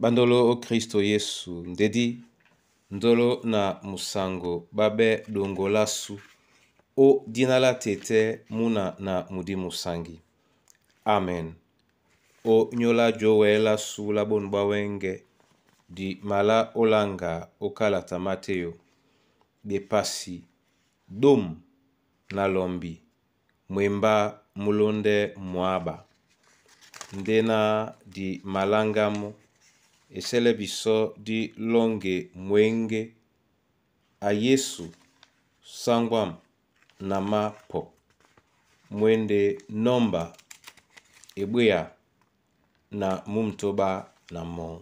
Bandolo o Kristo Yesu ndedi ndolo na musango babe dongolasu o dinala tete muna na mudi musangi. Amen. O nyola jowela su la bonba wenge di mala olanga okalata Mateo de pasi dom na lombi mwemba mulonde mwaba ndena di malangamo esele biso di longe mwenge a Yesu sangwam na mapo mwende nomba ebuya na mumtoba na mo.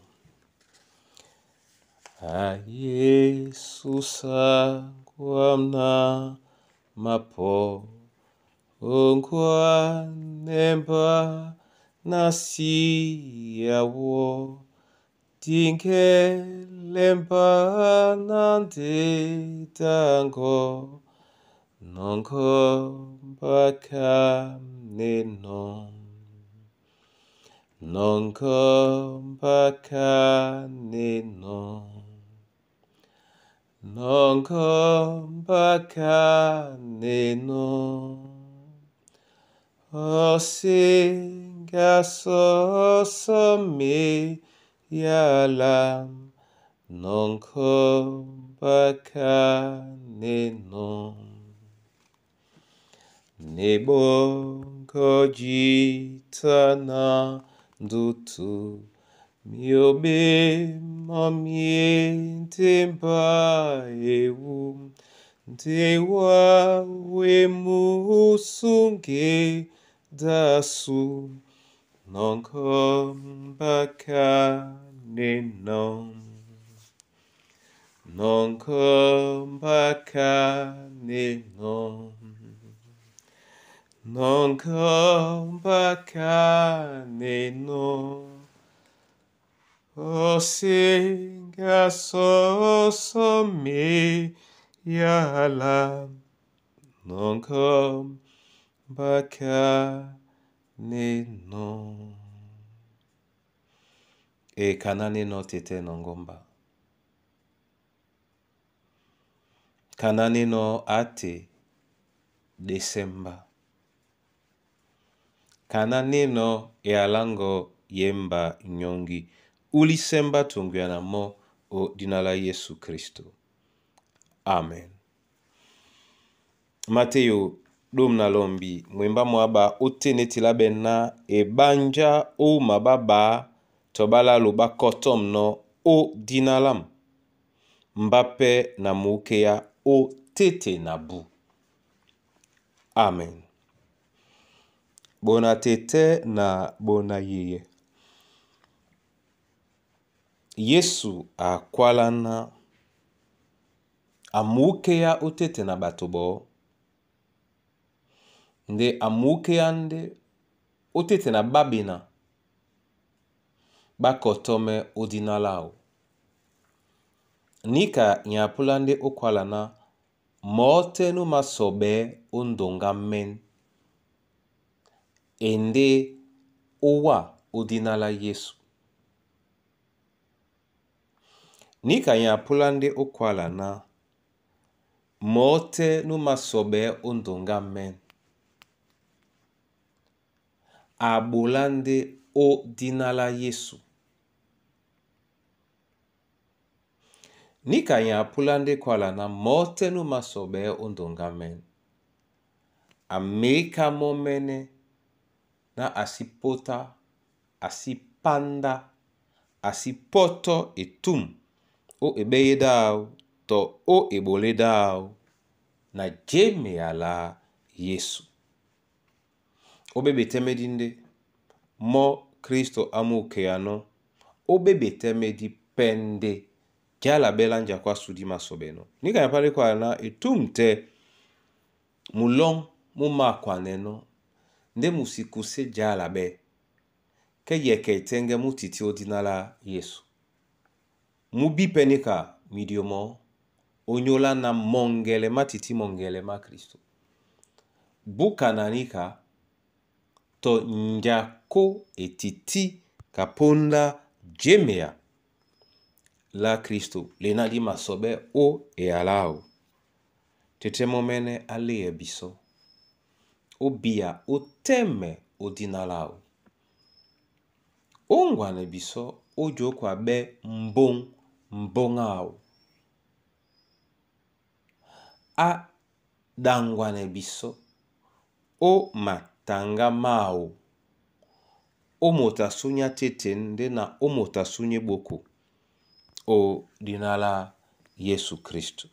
A Yesu sangwam na mapo ongwa nemba na siyawo Tingelemba nande tango nongo baka nenon nongo baka nenon nongo baka nenon o singa so me yalam nonko baka nenon nebongo jitana ndutu miobe mamie mba ewu ndewa wemusunge dasu nonko baka nenon nonko baka nenon nonko baka nenon o singa so me yala nonko baka nenon. E kanane no tete nongomba. Kanane no ate Desemba. Kanane no e alango yemba nyongi. Ulisemba tungiana mo o dinala Yesu Kristo. Amen. Mateo dom na lombi mwemba mwaba otenetila benna e banja o mababa tobala loba kotom no o dinalam mbape na mukea o tete nabu. Amen. Bona tete na bona yeye. Yesu akwalana amukea o tete na batobo nde amukea nde o tete na babina bakotome odinalao. Nika nyapulande okwalana motenu masobe ondonga men ende owa odinala Yesu. Nika nyapulande okwalana motenu masobe ondonga men abolande odinala Yesu. Nika nyapulande kwalana motenu masobe ondonga men ameka momene na asipota asipanda asipoto etum o ebeye dao to o ebole dao na jeme ala Yesu. Obebe temedinde mo Kristo amukeano obebe temedi pende jala belanja kwa sudi masobeno. Nika nyapale kwa na etumte mulong muma kwa neno nde musikuse jala be ke yeke tenge mutiti odinala Yesu. Mubi penika midiomo onyola na mongele matiti mongele ma Kristo. Buka nanika to njako etiti kaponda jemea la Kristo lena li masobe o e alao. Tete momene ale biso. O bia o teme o dinalao. O ngwane biso o jokwa be mbongao. A dangwane biso o matanga mao. O motasunya teten de na o motasunye boko. O dinala Yesu Kristo.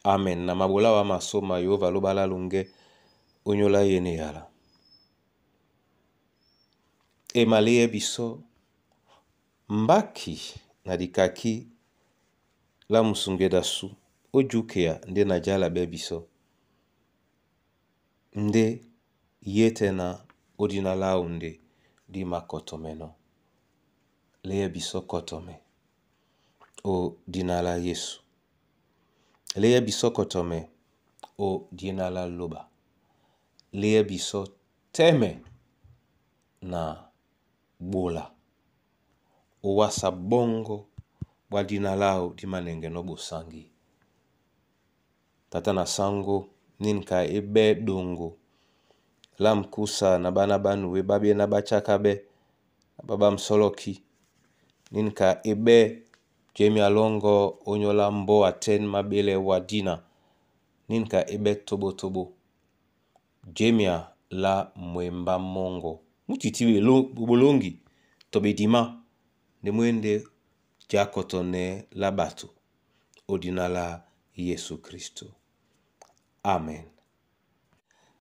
Amen. Na mabola wa masoma yo valobala lunge onyola yene yala. E malie biso mbaki na dikaki la musungeda su ojukea nde na jala be biso. Nde yete na odinala unde di makotomeno. Leye biso kotome. O dinala Yesu. Leye biso kotome. O dinala loba. Leye biso teme na bola. O wasa bongo wa dinalao di manenge no bosangi. Tata na sango ninka ebe dongo. Lam kusa na bana banu we babi na bachakabe. Baba msoloki. Ninka ebe Jemi alongo onyola mbo aten mabele wadina. Ninka ebe tobo. Jemia la mwemba mongo. Mutitiwe bolongi. Tobe dima. Nemwende jakotone la batu. Odinala Yesu Kristo. Amen.